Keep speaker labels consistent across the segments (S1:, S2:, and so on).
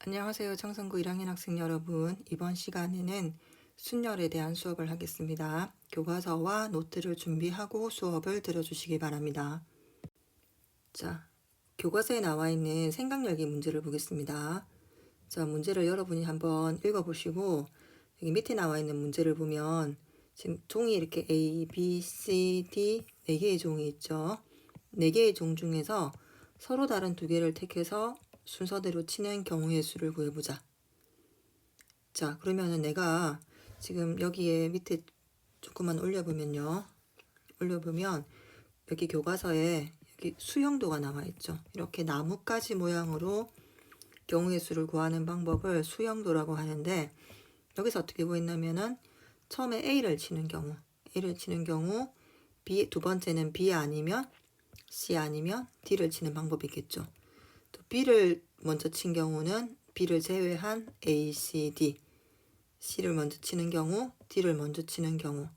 S1: 안녕하세요. 청성고 1학년 학생 여러분. 이번 시간에는 순열에 대한 수업을 하겠습니다. 교과서와 노트를 준비하고 수업을 들어주시기 바랍니다. 자, 교과서에 나와 있는 생각열기 문제를 보겠습니다. 자, 문제를 여러분이 한번 읽어보시고 여기 밑에 나와 있는 문제를 보면 지금 종이 이렇게 A, B, C, D 4개의 종이 있죠. 4개의 종 중에서 서로 다른 2개를 택해서 순서대로 치는 경우의 수를 구해보자. 자, 그러면은 내가 지금 여기에 밑에 조금만 올려보면 여기 교과서에 여기 수형도가 나와 있죠. 이렇게 나뭇가지 모양으로 경우의 수를 구하는 방법을 수형도라고 하는데 여기서 어떻게 구했냐면은 처음에 A를 치는 경우 B, 두 번째는 B 아니면 C 아니면 D를 치는 방법이겠죠. 또 B를 먼저 친 경우는 B를 제외한 A, C, D, C를 먼저 치는 경우, D를 먼저 치는 경우.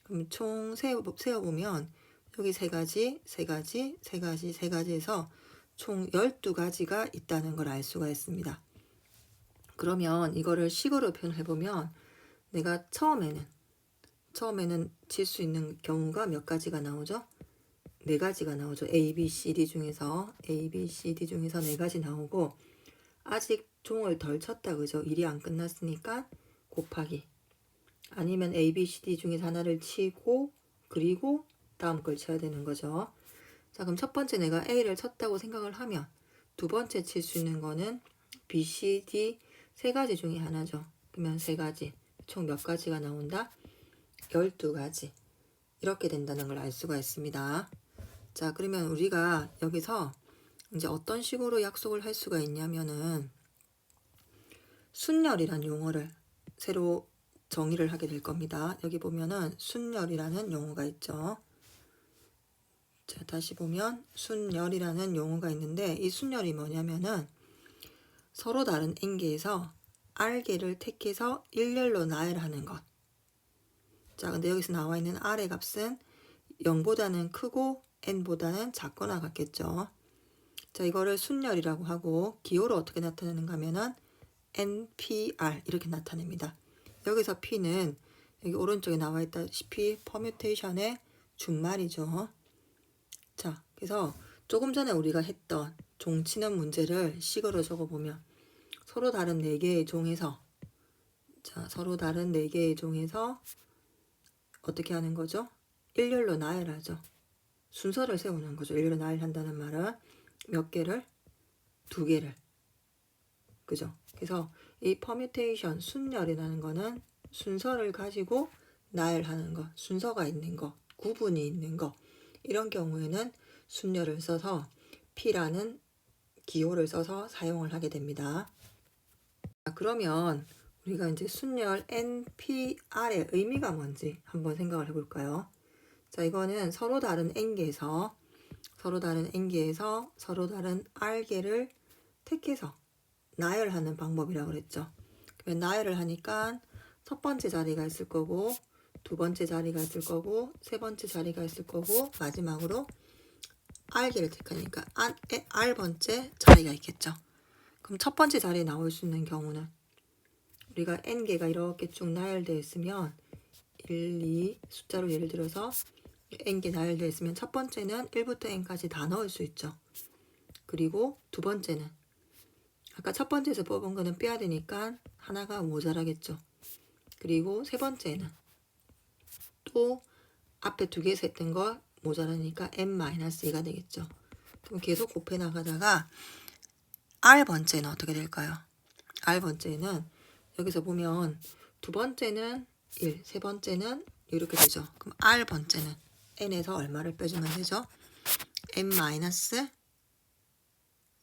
S1: 그럼 총 세어보면 여기 세 가지에서 총 12가지가 있다는 걸 알 수가 있습니다. 그러면 이거를 식으로 표현해보면 내가 처음에는 칠 수 있는 경우가 몇 가지가 나오죠? 4가지가 나오죠. A, B, C, D 중에서 4가지 나오고 아직 종을 덜 쳤다 그죠? 일이 안 끝났으니까 곱하기 아니면 A, B, C, D 중에서 하나를 치고 그리고 다음 걸 쳐야 되는 거죠. 자, 그럼 첫 번째 내가 A를 쳤다고 생각을 하면 두 번째 칠 수 있는 거는 B, C, D 3가지 중에 하나죠. 그러면 3가지 총 몇 가지가 나온다? 12가지 이렇게 된다는 걸 알 수가 있습니다. 자, 그러면 우리가 여기서 이제 어떤 식으로 약속을 할 수가 있냐면은 순열이란 용어를 새로 정의를 하게 될 겁니다. 여기 보면은 순열이라는 용어가 있죠. 자, 다시 보면 순열이라는 용어가 있는데 이 순열이 뭐냐면은 서로 다른 n개에서 r개를 택해서 일렬로 나열하는 것. 자, 근데 여기서 나와 있는 r의 값은 0보다는 크고 n보다는 작거나 같겠죠. 자, 이거를 순열이라고 하고 기호를 어떻게 나타내는가 하면은 NPR 이렇게 나타냅니다. 여기서 P는 여기 오른쪽에 나와 있다시피 퍼뮤테이션의 준말이죠. 자, 그래서 조금 전에 우리가 했던 종치는 문제를 식으로 적어보면 서로 다른 4개의 종에서 어떻게 하는 거죠? 일렬로 나열하죠. 순서를 세우는 거죠. 일렬로 나열한다는 말은 몇 개를? 2개를. 그죠? 그래서 이 퍼뮤테이션 순열이라는 거는 순서를 가지고 나열하는 것, 순서가 있는 것, 구분이 있는 것 이런 경우에는 순열을 써서 P라는 기호를 써서 사용을 하게 됩니다. 자, 그러면 우리가 이제 순열 NPR의 의미가 뭔지 한번 생각을 해볼까요? 자, 이거는 서로 다른 n개에서 서로 다른 r개를 택해서 나열하는 방법이라고 그랬죠. 그러면 나열을 하니까 첫 번째 자리가 있을 거고 두 번째 자리가 있을 거고 세 번째 자리가 있을 거고 마지막으로 r개를 택하니까 r번째 자리가 있겠죠. 그럼 첫 번째 자리에 나올 수 있는 경우는 우리가 n개가 이렇게 쭉 나열되어 있으면 1, 2 숫자로 예를 들어서 n개 나열되어 있으면 첫 번째는 1부터 n까지 다 넣을 수 있죠. 그리고 두 번째는 아까 첫 번째에서 뽑은 거는 빼야 되니까 하나가 모자라겠죠. 그리고 세 번째는 또 앞에 2개 셌던 거 모자라니까 n-2가 되겠죠. 그럼 계속 곱해 나가다가 r번째는 어떻게 될까요? r번째는 여기서 보면 두 번째는 1, 세 번째는 이렇게 되죠. 그럼 r번째는 n에서 얼마를 빼주면 되죠? n-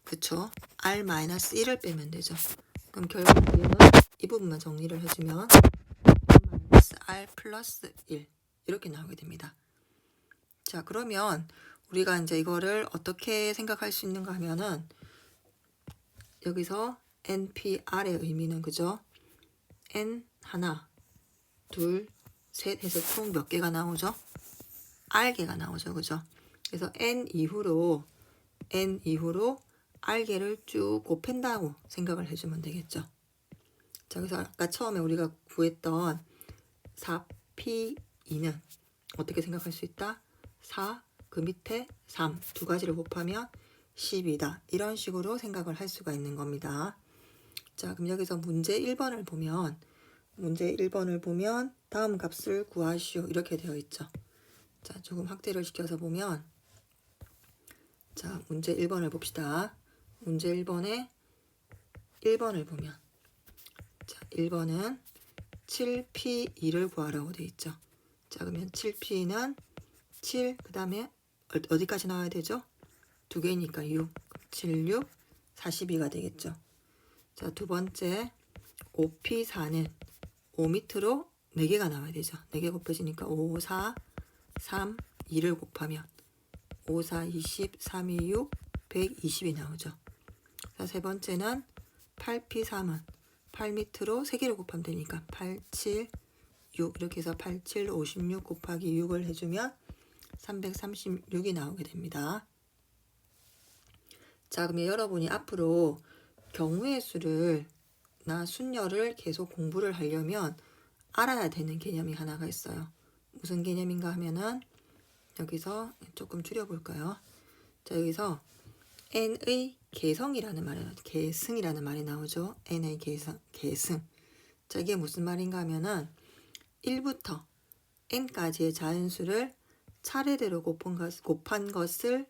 S1: 그쵸? r-1을 빼면 되죠. 그럼 결국 얘는 이 부분만 정리를 해주면 r 플러스 1 이렇게 나오게 됩니다. 자, 그러면 우리가 이제 이거를 어떻게 생각할 수 있는가 하면은 여기서 NPR의 의미는 그죠? N 하나, 둘, 셋 해서 총 몇 개가 나오죠? R개가 나오죠. 그죠? 그래서 N 이후로 R개를 쭉 곱한다고 생각을 해주면 되겠죠. 자, 그래서 아까 처음에 우리가 구했던 4P2는 어떻게 생각할 수 있다? 4, 그 밑에 3, 두 가지를 곱하면 10이다. 이런 식으로 생각을 할 수가 있는 겁니다. 자, 그럼 여기서 문제 1번을 보면 다음 값을 구하시오. 이렇게 되어 있죠. 자, 조금 확대를 시켜서 보면 자, 문제 1번을 봅시다. 문제 1번에 1번을 보면 자, 1번은 7P2를 구하라고 되어 있죠. 자, 그러면 7P는 7, 그 다음에 어디까지 나와야 되죠? 두 개니까 6, 7, 6, 42가 되겠죠. 자, 두 번째 5P4는 5 밑으로 4개가 나와야 되죠. 4개 곱해지니까 5, 4, 3, 2를 곱하면 5, 4, 20, 3, 2, 6, 120이 나오죠. 자, 세 번째는 8P3은 8 밑으로 3개를 곱하면 되니까 8, 7, 6 이렇게 해서 8, 7, 56 곱하기 6을 해주면 336이 나오게 됩니다. 자, 그러면 여러분이 앞으로 경우의 수를 나 순열을 계속 공부를 하려면 알아야 되는 개념이 하나가 있어요. 무슨 개념인가 하면은 여기서 조금 줄여볼까요? 자, 여기서 n의 계성이라는 말이 나오죠. n의 계승. 자, 이게 무슨 말인가 하면은 1부터 n까지의 자연수를 차례대로 곱한 것을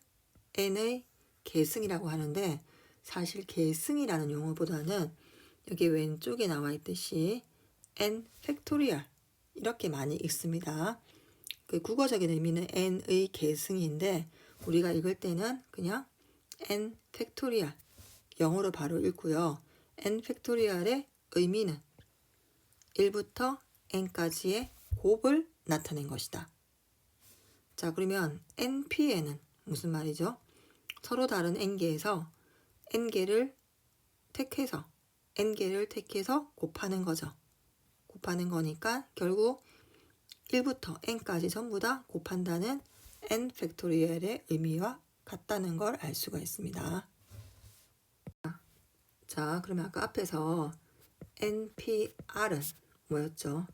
S1: n의 계승이라고 하는데, 사실 계승이라는 용어보다는 여기 왼쪽에 나와 있듯이 n 팩토리얼 이렇게 많이 읽습니다. 그 국어적인 의미는 n의 계승인데 우리가 읽을 때는 그냥 n 팩토리얼 영어로 바로 읽고요. n 팩토리얼의 의미는 1부터 n까지의 곱을 나타낸 것이다. 자, 그러면 npn은 무슨 말이죠? 서로 다른 n개에서 n개를 택해서 곱하는 거죠. 곱하는 거니까 결국 1부터 n까지 전부 다 곱한다는 n 팩토리얼의 의미와 같다는 걸 알 수가 있습니다. 자, 그러면 아까 앞에서 npr은 뭐였죠?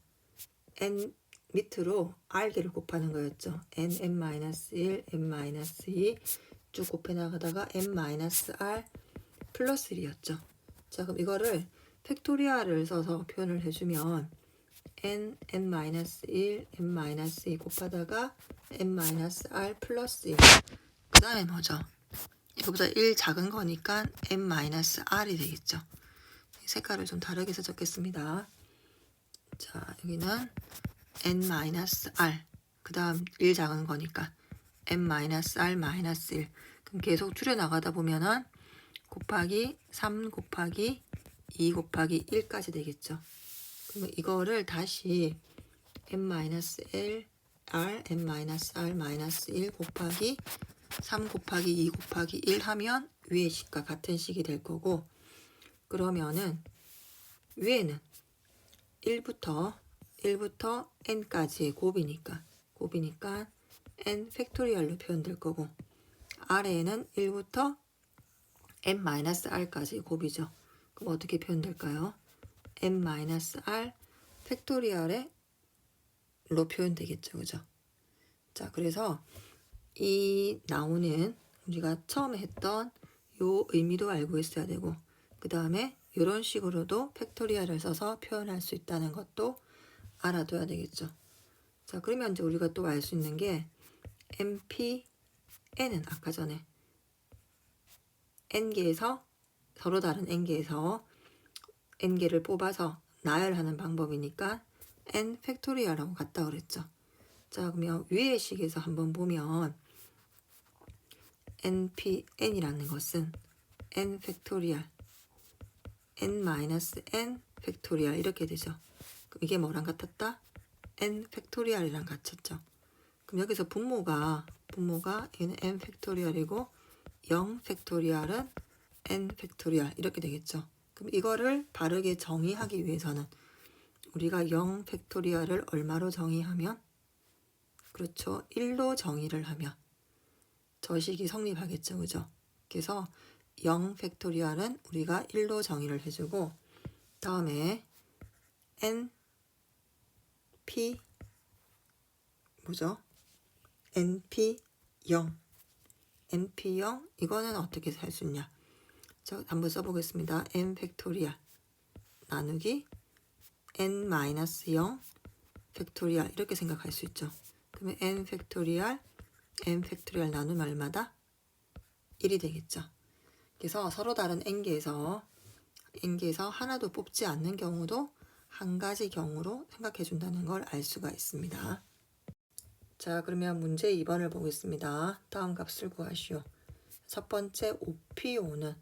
S1: n 밑으로 r개를 곱하는 거였죠. n-1, n-2 쭉 곱해 나가다가 n-r 플러스 1이었죠. 자, 그럼 이거를 팩토리얼을 써서 표현을 해주면 n-1, n-2 곱하다가 n-r 플러스 1. 그 다음에 뭐죠? 이거보다 1 작은 거니까 n-r이 되겠죠. 색깔을 좀 다르게 해서 적겠습니다. 자, 여기는 n-r, 그 다음 1 작은 거니까 n-r-1. 그럼 계속 줄여나가다 보면은 곱하기 3 곱하기 2 곱하기 1까지 되겠죠. 그러면 이거를 다시 n-l, n-r-1 곱하기 3 곱하기 2 곱하기 1 하면 위의 식과 같은 식이 될 거고, 그러면은 위에는 1부터 n까지의 곱이니까 n 팩토리얼로 표현될 거고, 아래에는 1부터 n-r까지 곱이죠. 그럼 어떻게 표현될까요? n-r 팩토리얼로 표현되겠죠. 그죠? 자, 그래서 이 나오는 우리가 처음에 했던 요 의미도 알고 있어야 되고, 그 다음에 이런 식으로도 팩토리얼을 써서 표현할 수 있다는 것도 알아둬야 되겠죠. 자, 그러면 이제 우리가 또 알 수 있는 게 npn은 아까 전에 n개에서 서로 다른 n개에서 n개를 뽑아서 나열하는 방법이니까 n 팩토리얼하고 같다 그랬죠. 자, 그러면 위의 식에서 한번 보면 npn이라는 것은 n 팩토리얼 n-n 팩토리얼 이렇게 되죠. 그럼 이게 뭐랑 같았다? n 팩토리얼이랑 같았죠. 그럼 여기서 분모가 얘는 n 팩토리얼이고 0 팩토리얼은 n 팩토리얼 이렇게 되겠죠. 그럼 이거를 바르게 정의하기 위해서는 우리가 0 팩토리얼을 얼마로 정의하면, 그렇죠, 1로 정의를 하면 저 식이 성립하겠죠. 그죠? 그래서 0 팩토리얼은 우리가 1로 정의를 해주고 다음에 np 뭐죠? np0 np0 이거는 어떻게 할 수 있냐? 자, 한번 써보겠습니다. n 팩토리얼 나누기 n-0 팩토리얼 이렇게 생각할 수 있죠. 그러면 n 팩토리얼 나누면 얼마다? 1이 되겠죠. 그래서 서로 다른 n개에서 하나도 뽑지 않는 경우도 한 가지 경우로 생각해 준다는 걸 알 수가 있습니다. 자, 그러면 문제 2번을 보겠습니다. 다음 값을 구하시오. 첫 번째 5P5는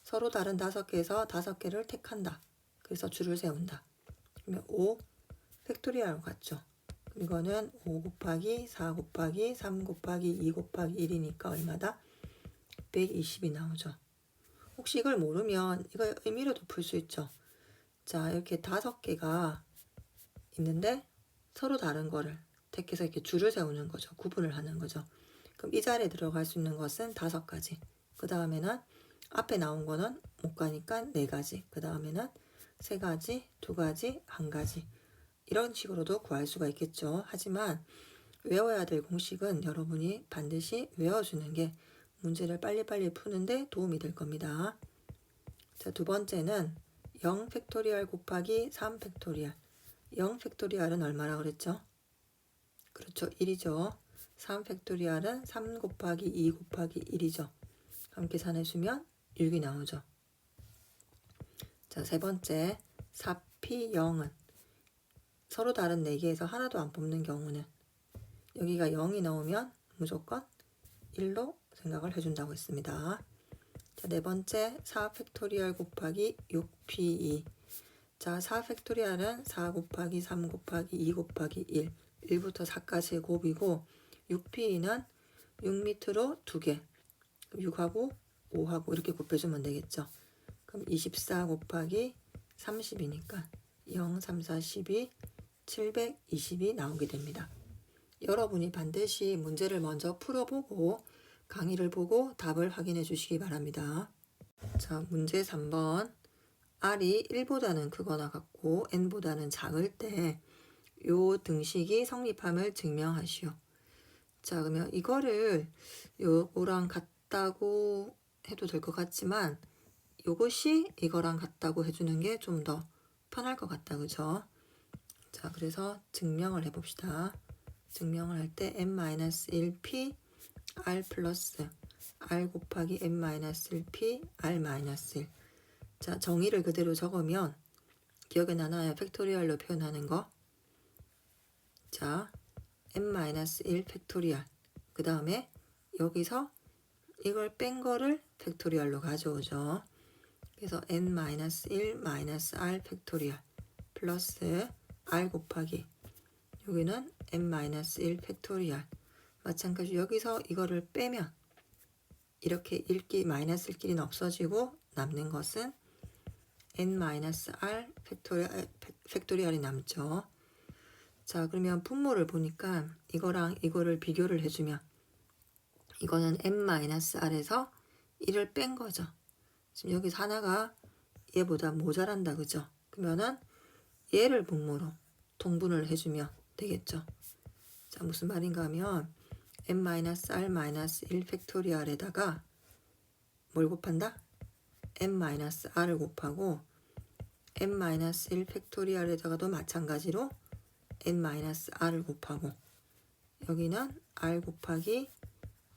S1: 서로 다른 5개에서 5개를 택한다. 그래서 줄을 세운다. 그러면 5 팩토리얼 같죠. 이거는 5 곱하기 4 곱하기 3 곱하기 2 곱하기 1이니까 얼마다? 120이 나오죠. 혹시 이걸 모르면 이거 의미로도 풀 수 있죠. 자, 이렇게 5개가 있는데 서로 다른 거를 택해서 이렇게 줄을 세우는 거죠. 구분을 하는 거죠. 그럼 이 자리에 들어갈 수 있는 것은 5가지. 그 다음에는 앞에 나온 거는 못 가니까 4가지. 그 다음에는 3가지, 2가지, 1가지. 이런 식으로도 구할 수가 있겠죠. 하지만 외워야 될 공식은 여러분이 반드시 외워주는 게 문제를 빨리빨리 푸는데 도움이 될 겁니다. 자, 두 번째는 0 팩토리얼 곱하기 3 팩토리얼. 0 팩토리얼은 얼마나 그랬죠? 그렇죠. 1이죠. 3 팩토리얼은 3 곱하기 2 곱하기 1이죠. 그럼 계산해주면 6이 나오죠. 자, 세 번째 4P0은 서로 다른 4개에서 하나도 안 뽑는 경우는 여기가 0이 나오면 무조건 1로 생각을 해준다고 했습니다. 자, 네 번째 4 팩토리얼 곱하기 6P2. 자, 4 팩토리얼은 4 곱하기 3 곱하기 2 곱하기 1. 1부터 4까지의 곱이고 6P2는 6 밑으로 2개. 6하고 5하고 이렇게 곱해주면 되겠죠. 그럼 24 곱하기 30이니까 0, 3, 4, 12, 720이 나오게 됩니다. 여러분이 반드시 문제를 먼저 풀어보고 강의를 보고 답을 확인해 주시기 바랍니다. 자, 문제 3번. R이 1보다는 크거나 같고 N보다는 작을 때 요 등식이 성립함을 증명하시오. 자, 그러면 이거를 요거랑 같다고 해도 될 것 같지만 요것이 이거랑 같다고 해주는 게 좀 더 편할 것 같다. 그죠? 자, 그래서 증명을 해봅시다. 증명을 할 때 n-1p r 플러스 r 곱하기 n-1p r-1. 자, 정의를 그대로 적으면 기억에 나나요? 팩토리얼로 표현하는 거. 자, n-1 팩토리얼. 그 다음에 여기서 이걸 뺀 거를 팩토리얼로 가져오죠. 그래서 n-1 r 팩토리얼 플러스 r 곱하기 여기는 n-1 팩토리얼. 마찬가지로 여기서 이거를 빼면 이렇게 마이너스일 길이는 없어지고 남는 것은 n-r 팩토리얼이 남죠. 자, 그러면 분모를 보니까 이거랑 이거를 비교를 해주면 이거는 n-r에서 1을 뺀 거죠. 지금 여기서 하나가 얘보다 모자란다. 그죠? 그러면은 얘를 분모로 통분을 해주면 되겠죠. 자, 무슨 말인가 하면 n-r-1 팩토리얼에다가 뭘 곱한다? n-r을 곱하고 n-1 팩토리얼에다가도 마찬가지로 n-r을 곱하고 여기는 r 곱하기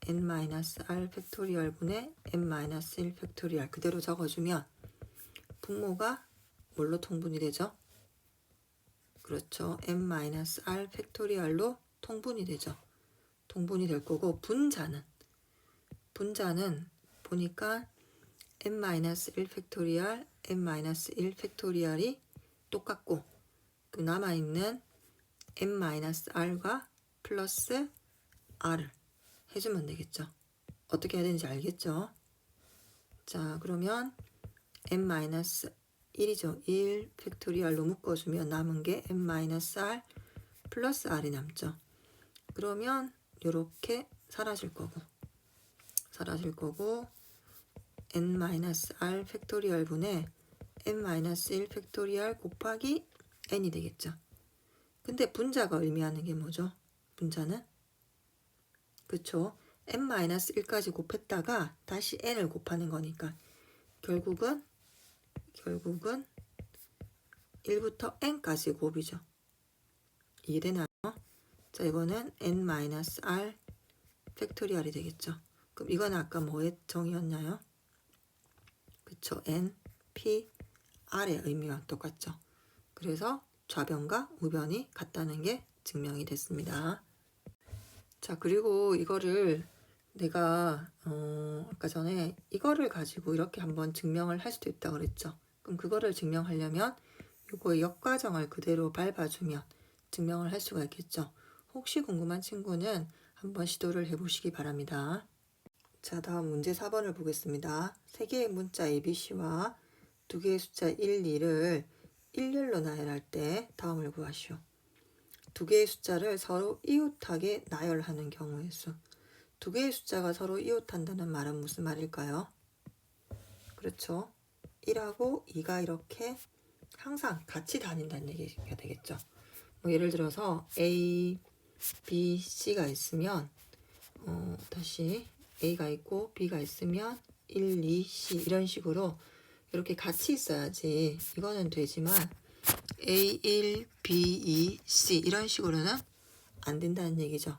S1: n-r 팩토리얼 분의 n-1 팩토리얼 그대로 적어주면 분모가 뭘로 통분이 되죠? 그렇죠. n-r 팩토리얼로 통분이 되죠. 통분이 될 거고 분자는 보니까 n-1 팩토리얼, n-1 팩토리얼이 똑같고 그 남아있는 n-r과 플러스 r을 해주면 되겠죠. 어떻게 해야 되는지 알겠죠? 자, 그러면 n-1이죠. 1 팩토리얼로 묶어주면 남은 게 n-r 플러스 r이 남죠. 그러면 이렇게 사라질 거고 n-r 팩토리얼 분의 n-1 팩토리얼 곱하기 n이 되겠죠. 근데 분자가 의미하는 게 뭐죠? 분자는? 그쵸? n-1까지 곱했다가 다시 n을 곱하는 거니까 결국은 1부터 n까지 곱이죠. 이해되나요? 자, 이거는 n-r 팩토리얼이 되겠죠. 그럼 이거는 아까 뭐의 정의였나요? 그쵸? n, p, r의 의미와 똑같죠. 그래서 좌변과 우변이 같다는 게 증명이 됐습니다. 자, 그리고 이거를 내가 아까 전에 이거를 가지고 이렇게 한번 증명을 할 수도 있다고 그랬죠. 그럼 그거를 증명하려면 요거의 역과정을 그대로 밟아주면 증명을 할 수가 있겠죠. 혹시 궁금한 친구는 한번 시도를 해보시기 바랍니다. 자, 다음 문제 4번을 보겠습니다. 3개의 문자 ABC와 2개의 숫자 1, 2를 일렬로 나열할 때 다음을 구하시오. 2개의 숫자를 서로 이웃하게 나열하는 경우의 수. 2개의 숫자가 서로 이웃한다는 말은 무슨 말일까요? 그렇죠. 1하고 2가 이렇게 항상 같이 다닌다는 얘기가 되겠죠. 뭐 예를 들어서 A, B, C가 있으면 다시 A가 있고 B가 있으면 1, 2, C 이런 식으로 이렇게 같이 있어야지 이거는 되지만 A1, B2, C 이런 식으로는 안 된다는 얘기죠.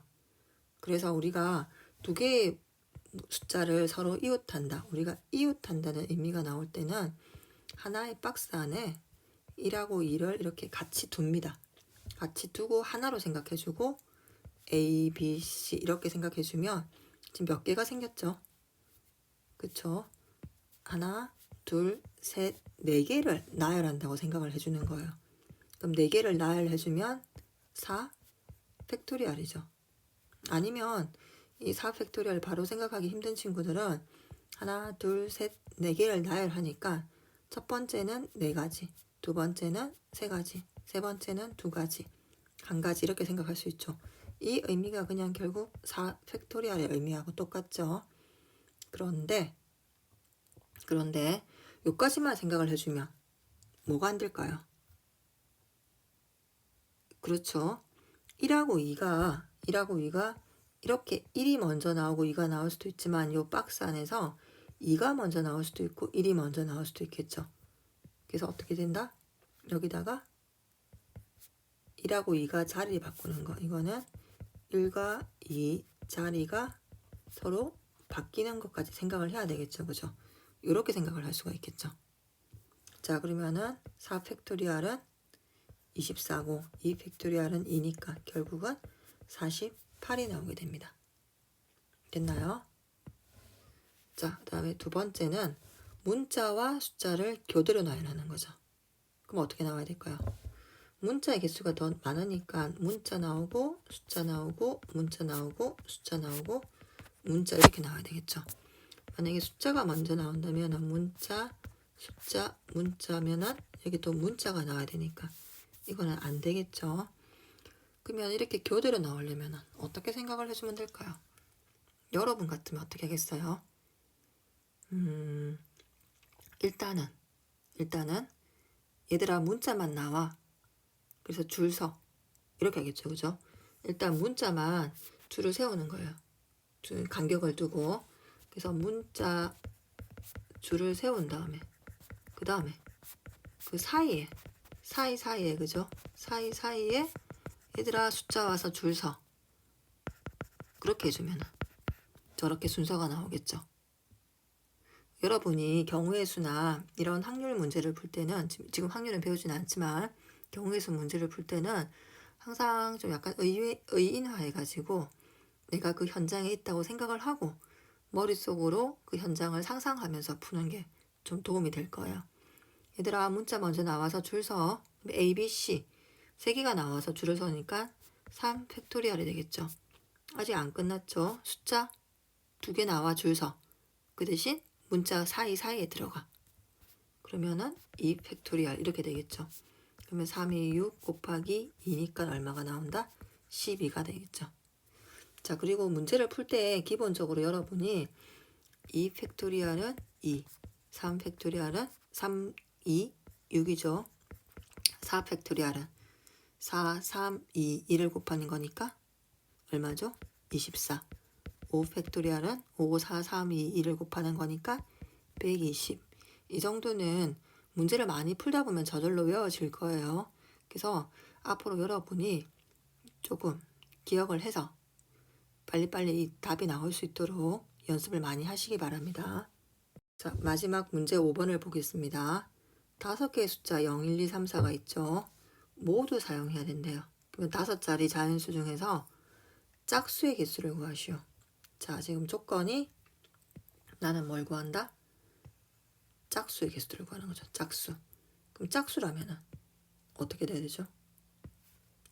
S1: 그래서 우리가 2개의 숫자를 서로 이웃한다. 우리가 이웃한다는 의미가 나올 때는 하나의 박스 안에 1하고 2를 이렇게 같이 둡니다. 같이 두고 하나로 생각해주고 A, B, C 이렇게 생각해주면 지금 몇 개가 생겼죠? 그쵸? 하나, 둘, 셋, 4개를 나열한다고 생각을 해주는 거예요. 그럼 4개를 나열해주면 4 팩토리얼이죠. 아니면 이 4 팩토리얼 바로 생각하기 힘든 친구들은 하나, 둘, 셋, 4개를 나열하니까 첫 번째는 4가지, 두 번째는 3가지, 세 번째는 2가지, 1가지 이렇게 생각할 수 있죠. 이 의미가 그냥 결국 4 팩토리얼의 의미하고 똑같죠. 그런데 여기까지만 생각을 해주면 뭐가 안 될까요? 그렇죠. 1하고 2가 이렇게 1이 먼저 나오고 2가 나올 수도 있지만 이 박스 안에서 2가 먼저 나올 수도 있고 1이 먼저 나올 수도 있겠죠. 그래서 어떻게 된다? 여기다가 1하고 2가 자리를 바꾸는 거. 이거는 1과 2 자리가 서로 바뀌는 것까지 생각을 해야 되겠죠. 그죠? 이렇게 생각을 할 수가 있겠죠. 자, 그러면은 4 팩토리얼은 24고 2 팩토리얼은 2니까 결국은 48이 나오게 됩니다. 됐나요? 자, 그 다음에 두 번째는 문자와 숫자를 교대로 나열하는 거죠. 그럼 어떻게 나와야 될까요? 문자의 개수가 더 많으니까 문자 나오고 숫자 나오고 문자 나오고 숫자 나오고 문자 이렇게 나와야 되겠죠. 만약에 숫자가 먼저 나온다면 문자, 숫자, 문자면은 여기 또 문자가 나와야 되니까 이거는 안 되겠죠. 그러면 이렇게 교대로 나오려면 어떻게 생각을 해주면 될까요? 여러분 같으면 어떻게 하겠어요? 일단은 얘들아 문자만 나와. 그래서 줄 서. 이렇게 하겠죠. 그죠? 일단 문자만 줄을 세우는 거예요. 간격을 두고. 그래서 문자 줄을 세운 다음에 그 다음에 그 사이사이에 그죠? 사이사이에 얘들아 숫자 와서 줄 서. 그렇게 해주면 저렇게 순서가 나오겠죠. 여러분이 경우의 수나 이런 확률 문제를 풀 때는 지금 확률은 배우지는 않지만 경우의 수 문제를 풀 때는 항상 좀 약간 의인화해가지고 내가 그 현장에 있다고 생각을 하고 머릿속으로 그 현장을 상상하면서 푸는 게 좀 도움이 될 거예요. 얘들아 문자 먼저 나와서 줄 서. A, B, C 3개가 나와서 줄을 서니까 3 팩토리얼이 되겠죠. 아직 안 끝났죠. 숫자 2개 나와 줄 서. 그 대신 문자 사이사이에 들어가. 그러면은 2 팩토리얼 이렇게 되겠죠. 그러면 3이 6 곱하기 2니까 얼마가 나온다? 12가 되겠죠. 자, 그리고 문제를 풀 때 기본적으로 여러분이 2 팩토리얼은 2, 3 팩토리얼은 3, 2, 6이죠. 4 팩토리얼은 4, 3, 2, 2를 곱하는 거니까 얼마죠? 24. 5 팩토리얼은 5, 4, 3, 2, 2를 곱하는 거니까 120. 이 정도는 문제를 많이 풀다 보면 저절로 외워질 거예요. 그래서 앞으로 여러분이 조금 기억을 해서 빨리빨리 이 답이 나올 수 있도록 연습을 많이 하시기 바랍니다. 자, 마지막 문제 5번을 보겠습니다. 5개의 숫자 0, 1, 2, 3, 4가 있죠. 모두 사용해야 된대요. 그러면 5자리 자연수 중에서 짝수의 개수를 구하시오. 자, 지금 조건이 나는 뭘 구한다? 짝수의 개수를 구하는 거죠. 짝수. 그럼 짝수라면은 어떻게 돼야 되죠?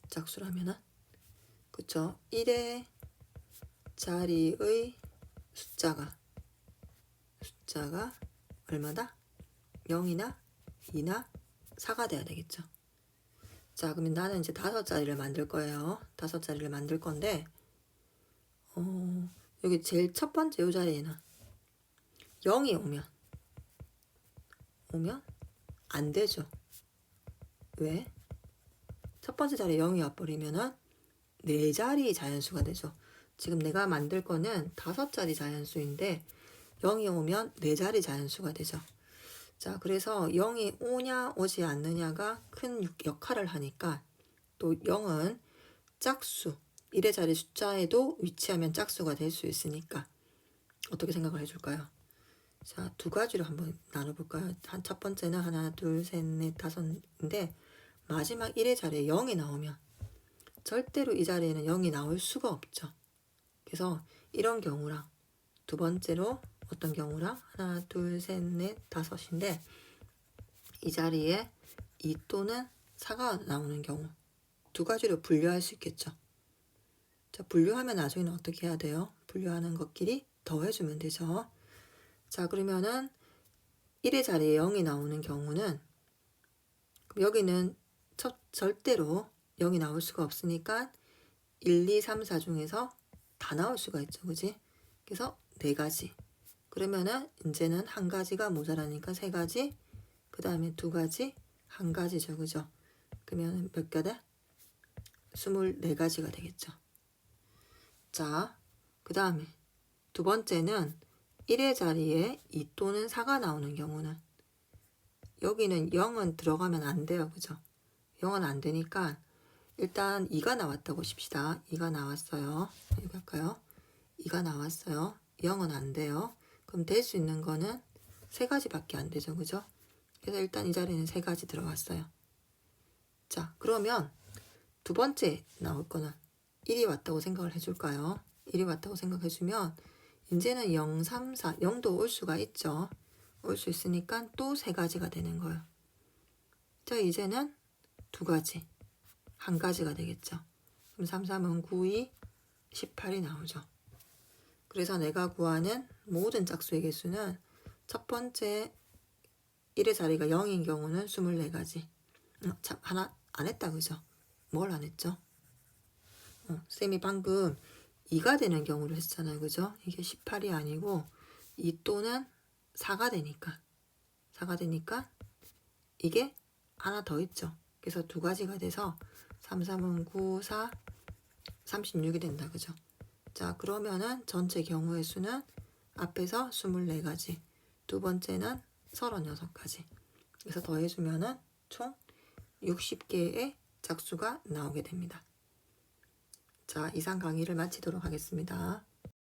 S1: 짝수라면은 그쵸? 1의 자리의 숫자가 얼마다? 0이나 2나 4가 돼야 되겠죠. 자, 그러면 나는 이제 5자리를 만들 거예요. 5자리를 만들 건데 여기 제일 첫 번째 요 자리에는 0이 오면 안 되죠. 왜? 첫 번째 자리에 0이 와버리면은 4자리 자연수가 되죠. 지금 내가 만들 거는 5자리 자연수인데 0이 오면 4자리 자연수가 되죠. 자, 그래서 0이 오냐 오지 않느냐가 큰 역할을 하니까 또 0은 짝수 1의 자리 숫자에도 위치하면 짝수가 될 수 있으니까 어떻게 생각을 해줄까요? 자, 두 가지로 한번 나눠볼까요? 첫 번째는 하나, 둘, 셋, 넷, 다섯인데 마지막 1의 자리에 0이 나오면 절대로 이 자리에는 0이 나올 수가 없죠. 그래서 이런 경우랑 두 번째로 어떤 경우랑 하나, 둘, 셋, 넷, 다섯인데 이 자리에 2 또는 4가 나오는 경우 두 가지로 분류할 수 있겠죠. 자, 분류하면 나중에는 어떻게 해야 돼요? 분류하는 것끼리 더해주면 되죠. 자, 그러면은 1의 자리에 0이 나오는 경우는 여기는 절대로 0이 나올 수가 없으니까 1, 2, 3, 4 중에서 다 나올 수가 있죠. 그지? 그래서 4가지. 그러면은 이제는 한 가지가 모자라니까 3가지, 그 다음에 2가지, 1가지죠. 그죠? 그러면 몇 개 돼? 24가지가 되겠죠. 자, 그 다음에 두 번째는 1의 자리에 2 또는 4가 나오는 경우는 여기는 0은 들어가면 안 돼요. 그죠? 0은 안 되니까 일단 2가 나왔다고 칩시다. 2가 나왔어요. 여기 할까요? 2가 나왔어요. 0은 안 돼요. 그럼 될 수 있는 거는 3가지밖에 안 되죠. 그죠? 그래서 일단 이 자리에는 3가지 들어갔어요. 자, 그러면 두 번째 나올 거는 1이 왔다고 생각을 해줄까요? 1이 왔다고 생각해주면 이제는 0, 3, 4, 0도 올 수가 있죠. 올 수 있으니까 또 3가지가 되는 거예요. 자, 이제는 2가지, 1가지가 되겠죠. 그럼 3, 3은 9, 2, 18이 나오죠. 그래서 내가 구하는 모든 짝수의 개수는 첫 번째 1의 자리가 0인 경우는 24가지. 참, 하나 안 했다, 그죠? 뭘 안 했죠? 쌤이 방금 2가 되는 경우를 했잖아요. 그죠? 이게 18이 아니고 2 또는 4가 되니까 이게 하나 더 있죠. 그래서 2가지가 돼서 3, 3은 9, 4, 36이 된다. 그죠? 자, 그러면은 전체 경우의 수는 앞에서 24가지, 두 번째는 36가지. 그래서 더해주면은 총 60개의 짝수가 나오게 됩니다. 자, 이상 강의를 마치도록 하겠습니다.